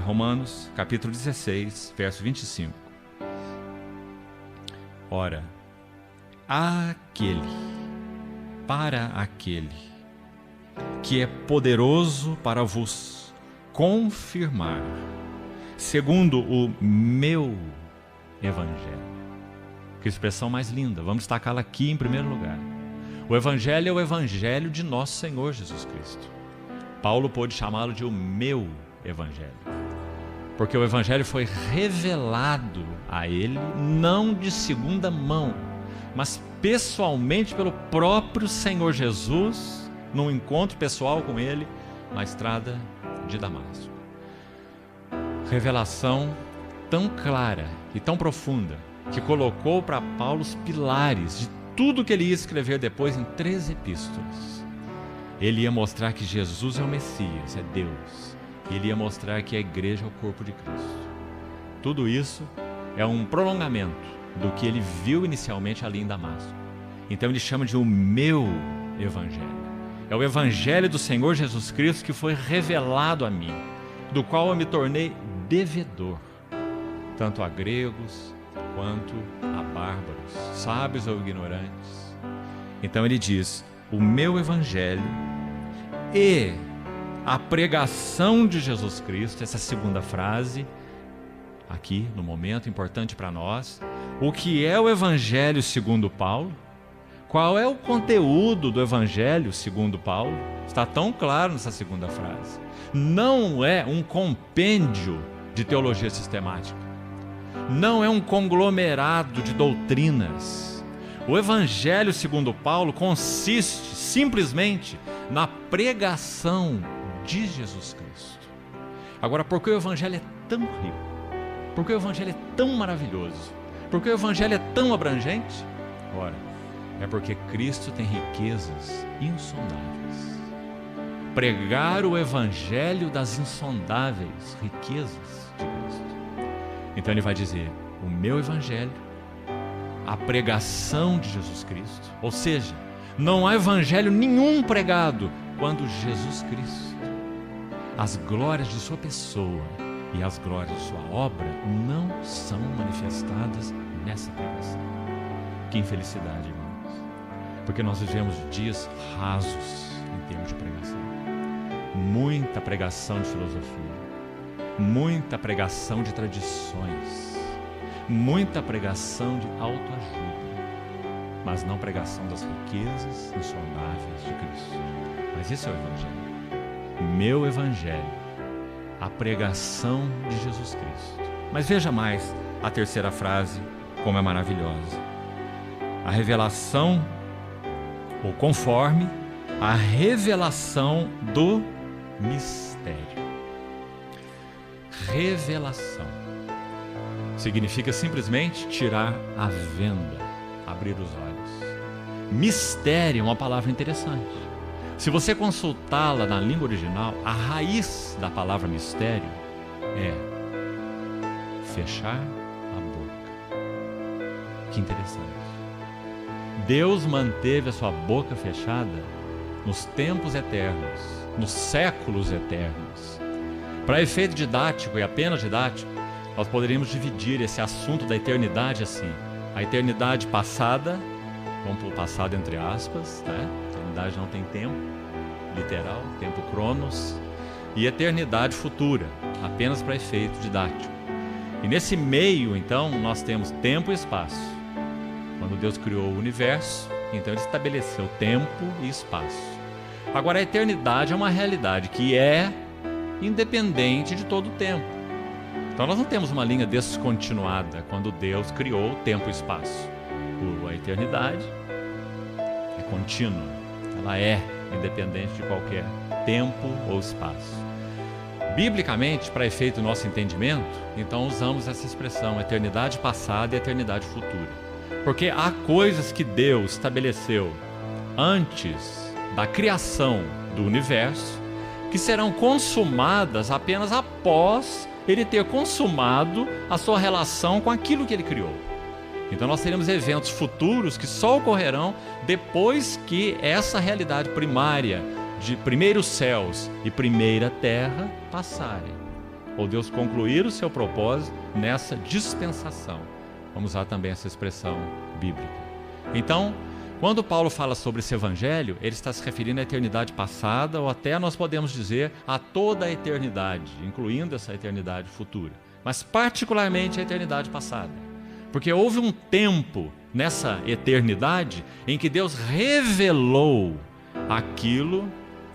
Romanos, capítulo 16, verso 25. Ora, para aquele que é poderoso para vos confirmar, segundo o meu evangelho. Que expressão mais linda, vamos destacá-la aqui em primeiro lugar. O evangelho é o evangelho de nosso Senhor Jesus Cristo. Paulo pôde chamá-lo de o meu evangelho, porque o evangelho foi revelado a ele, não de segunda mão, mas pessoalmente pelo próprio Senhor Jesus, num encontro pessoal com ele, na estrada de Damasco. Revelação tão clara e tão profunda, que colocou para Paulo os pilares de tudo que ele ia escrever depois em 3 epístolas. Ele ia mostrar que Jesus é o Messias, é Deus. Ele ia mostrar que a igreja é o corpo de Cristo. Tudo isso é um prolongamento do que ele viu inicialmente ali em Damasco. Então ele chama de o meu evangelho. É o evangelho do Senhor Jesus Cristo que foi revelado a mim, do qual eu me tornei devedor, tanto a gregos quanto a bárbaros, sábios ou ignorantes. Então ele diz, o meu evangelho e a pregação de Jesus Cristo, essa segunda frase, aqui no momento importante para nós. O que é o evangelho segundo Paulo? Qual é o conteúdo do evangelho segundo Paulo? Está tão claro nessa segunda frase. Não é um compêndio de teologia sistemática. Não é um conglomerado de doutrinas. O evangelho segundo Paulo consiste simplesmente na pregação de Jesus Cristo. Agora, por que o evangelho é tão rico? Por que o evangelho é tão maravilhoso? Por que o evangelho é tão abrangente? Ora, é porque Cristo tem riquezas insondáveis. Pregar o evangelho das insondáveis riquezas de Cristo. Então ele vai dizer, o meu evangelho, a pregação de Jesus Cristo. Ou seja, não há evangelho nenhum pregado quando Jesus Cristo, as glórias de sua pessoa e as glórias de sua obra não são manifestadas nessa pregação. Que infelicidade, irmãos, porque nós vivemos dias rasos em termos de pregação. Muita pregação de filosofia, muita pregação de tradições, muita pregação de autoajuda, mas não pregação das riquezas insondáveis de Cristo. Mas esse é o evangelho, meu evangelho, a pregação de Jesus Cristo. Mas veja mais a terceira frase, como é maravilhosa. A revelação, ou conforme a revelação do mistério. Revelação significa simplesmente tirar a venda, abrir os olhos. Mistério é uma palavra interessante. Se você consultá-la na língua original, a raiz da palavra mistério é fechar a boca. Que interessante. Deus manteve a sua boca fechada nos tempos eternos, nos séculos eternos. Para efeito didático e apenas didático, nós poderíamos dividir esse assunto da eternidade assim. A eternidade passada, vamos pôr passado entre aspas, né? A eternidade não tem tempo literal, tempo cronos, e eternidade futura, apenas para efeito didático. E nesse meio, então, nós temos tempo e espaço. Quando Deus criou o universo, então Ele estabeleceu tempo e espaço. Agora, a eternidade é uma realidade que é independente de todo o tempo. Então, nós não temos uma linha descontinuada quando Deus criou tempo e espaço. A eternidade é contínua, ela é independente de qualquer tempo ou espaço. Biblicamente, para efeito do nosso entendimento, então usamos essa expressão, eternidade passada e eternidade futura. Porque há coisas que Deus estabeleceu antes da criação do universo que serão consumadas apenas após Ele ter consumado a sua relação com aquilo que Ele criou. Então nós teremos eventos futuros que só ocorrerão depois que essa realidade primária de primeiros céus e primeira terra passarem. ou Deus concluir o seu propósito nessa dispensação. Vamos usar também essa expressão bíblica. Então, quando Paulo fala sobre esse evangelho, ele está se referindo à eternidade passada, ou até nós podemos dizer a toda a eternidade, incluindo essa eternidade futura, mas particularmente a eternidade passada. Porque houve um tempo nessa eternidade em que Deus revelou aquilo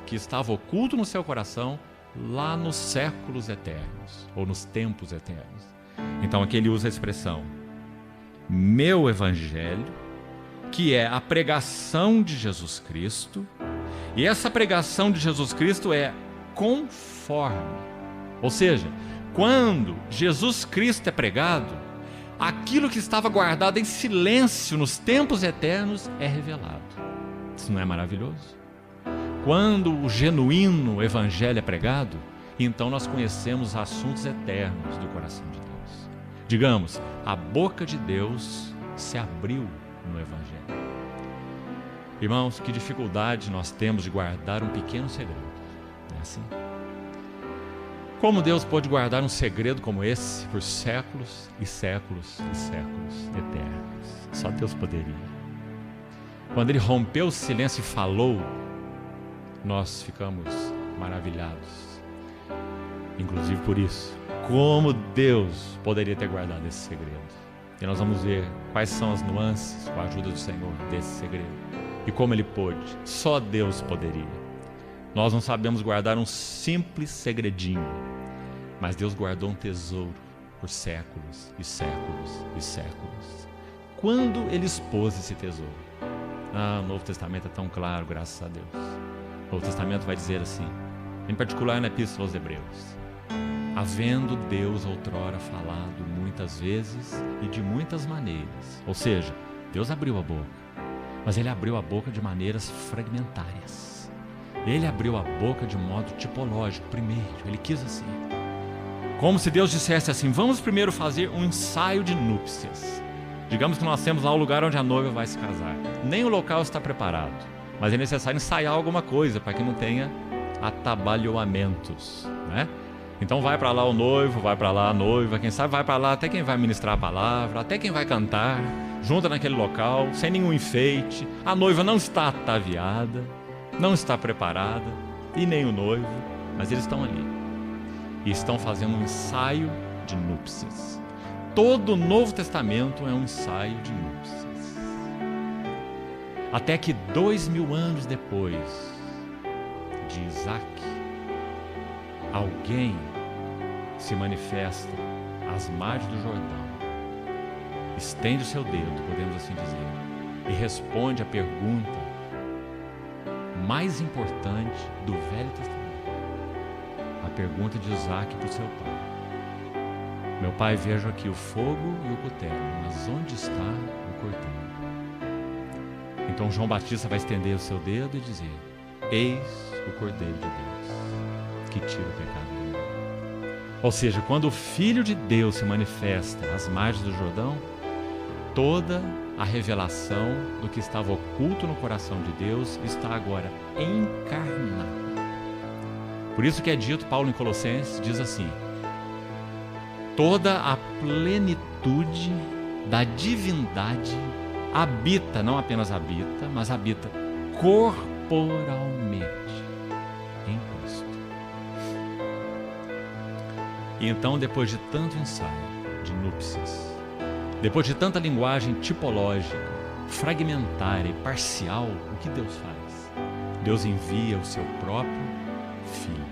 que estava oculto no seu coração lá nos séculos eternos, ou nos tempos eternos. Então aqui ele usa a expressão meu evangelho, que é a pregação de Jesus Cristo, e essa pregação de Jesus Cristo é conforme. Ou seja, quando Jesus Cristo é pregado, aquilo que estava guardado em silêncio nos tempos eternos é revelado. Isso não é maravilhoso? Quando o genuíno evangelho é pregado, então nós conhecemos assuntos eternos do coração de Deus. Digamos, a boca de Deus se abriu no evangelho. Irmãos, que dificuldade nós temos de guardar um pequeno segredo. Não é assim? Como Deus pode guardar um segredo como esse por séculos e séculos e séculos eternos? Só Deus poderia. Quando Ele rompeu o silêncio e falou, nós ficamos maravilhados. Inclusive por isso, como Deus poderia ter guardado esse segredo? E nós vamos ver quais são as nuances, com a ajuda do Senhor, desse segredo. E como Ele pôde. Só Deus poderia. Nós não sabemos guardar um simples segredinho, mas Deus guardou um tesouro por séculos e séculos e séculos. Quando Ele expôs esse tesouro? O Novo Testamento é tão claro, graças a Deus. O Novo Testamento vai dizer assim, em particular na Epístola aos Hebreus: havendo Deus outrora falado muitas vezes e de muitas maneiras. Ou seja, Deus abriu a boca, mas Ele abriu a boca de maneiras fragmentárias. Ele abriu a boca de modo tipológico primeiro, Ele quis assim. Como se Deus dissesse assim, vamos primeiro fazer um ensaio de núpcias. Digamos que nós temos lá o lugar onde a noiva vai se casar. Nem o local está preparado, mas é necessário ensaiar alguma coisa para que não tenha atabalhoamentos, né? Então vai para lá o noivo, vai para lá a noiva, quem sabe vai para lá até quem vai ministrar a palavra, até quem vai cantar, junta naquele local, sem nenhum enfeite. A noiva não está ataviada, não está preparada, e nem o noivo, mas eles estão ali e estão fazendo um ensaio de núpcias. Todo o Novo Testamento é um ensaio de núpcias. Até que 2000 anos depois de Isaac, alguém se manifesta às margens do Jordão, estende o seu dedo, podemos assim dizer, e responde a pergunta mais importante do Velho Testamento, a pergunta de Isaac para o seu pai: meu pai, vejo aqui o fogo e o cutelo, mas onde está o cordeiro? Então João Batista vai estender o seu dedo e dizer: eis o Cordeiro de Deus, que tira o pecado do mundo. Ou seja, quando o Filho de Deus se manifesta às margens do Jordão, toda a revelação do que estava oculto no coração de Deus está agora encarnada. Por isso que é dito, Paulo em Colossenses diz assim: toda a plenitude da divindade habita, não apenas habita, mas habita corporalmente em Cristo. E então, depois de tanto ensaio de núpcias, depois de tanta linguagem tipológica, fragmentária e parcial, o que Deus faz? Deus envia o seu próprio Filho.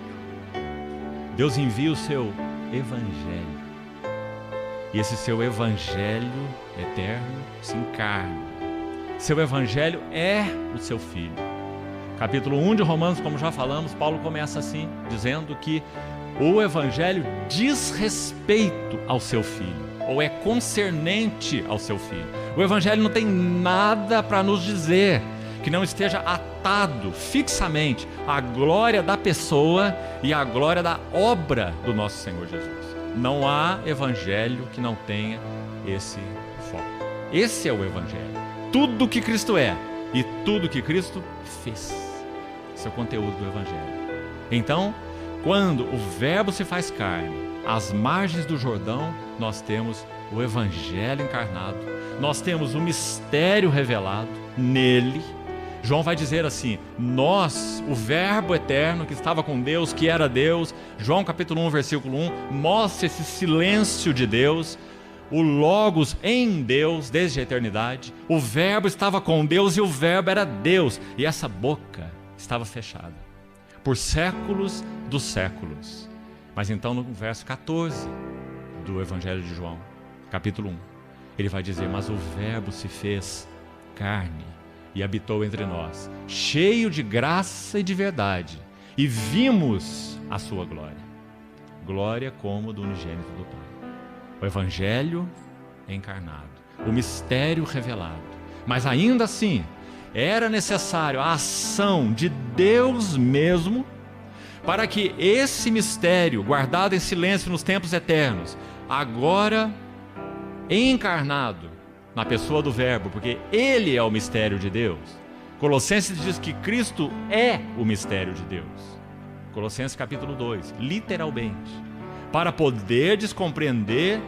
Deus envia o seu Evangelho. E esse seu Evangelho eterno se encarna. Seu Evangelho é o seu Filho. Capítulo 1 de Romanos, como já falamos, Paulo começa assim, dizendo que o Evangelho diz respeito ao seu Filho, ou é concernente ao seu Filho. O Evangelho não tem nada para nos dizer que não esteja atado fixamente à glória da pessoa e à glória da obra do nosso Senhor Jesus. Não há evangelho que não tenha esse foco. Esse é o evangelho. Tudo que Cristo é e tudo que Cristo fez. Esse é o conteúdo do evangelho. Então, quando o Verbo se faz carne, às margens do Jordão, nós temos o Evangelho encarnado, nós temos o mistério revelado nele. João vai dizer assim: nós, o Verbo eterno que estava com Deus, que era Deus, João capítulo 1, versículo 1, mostra esse silêncio de Deus, o Logos em Deus desde a eternidade, o Verbo estava com Deus e o Verbo era Deus, e essa boca estava fechada por séculos dos séculos. Mas então no verso 14 do Evangelho de João, capítulo 1, ele vai dizer: mas o Verbo se fez carne e habitou entre nós, cheio de graça e de verdade, e vimos a sua glória, glória como do unigênito do Pai. O Evangelho encarnado, o mistério revelado. Mas ainda assim, era necessário a ação de Deus mesmo para que esse mistério, guardado em silêncio nos tempos eternos, agora encarnado na pessoa do Verbo, porque Ele é o mistério de Deus. Colossenses diz que Cristo é o mistério de Deus. Colossenses capítulo 2, literalmente. Para poderdes compreender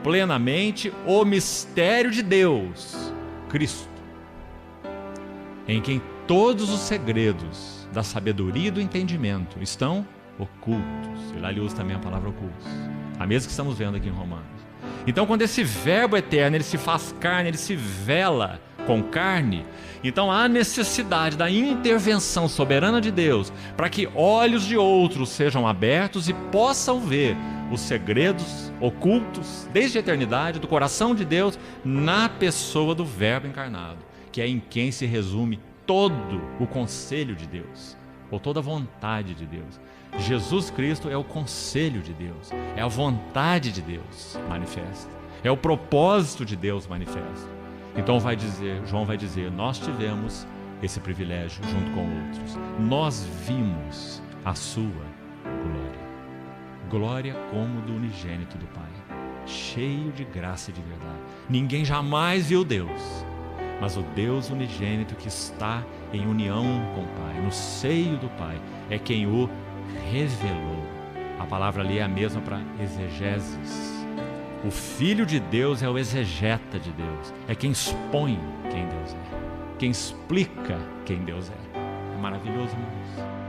plenamente o mistério de Deus, Cristo, em quem todos os segredos da sabedoria e do entendimento estão ocultos. E lá ele usa também a palavra ocultos, a mesma que estamos vendo aqui em Romanos. Então, quando esse Verbo eterno ele se faz carne, ele se vela com carne, então há necessidade da intervenção soberana de Deus para que olhos de outros sejam abertos e possam ver os segredos ocultos desde a eternidade do coração de Deus na pessoa do Verbo encarnado, que é em quem se resume todo o conselho de Deus, ou toda a vontade de Deus. Jesus Cristo é o conselho de Deus, é a vontade de Deus manifesta, é o propósito de Deus manifesto. Então João vai dizer, nós tivemos esse privilégio junto com outros, nós vimos a sua glória, glória como do unigênito do Pai, cheio de graça e de verdade. Ninguém jamais viu Deus, mas o Deus unigênito que está em união com o Pai, no seio do Pai, é quem o revelou. A palavra ali é a mesma para exegeses. O Filho de Deus é o exegeta de Deus, é quem expõe quem Deus é, quem explica quem Deus é. É maravilhoso isso.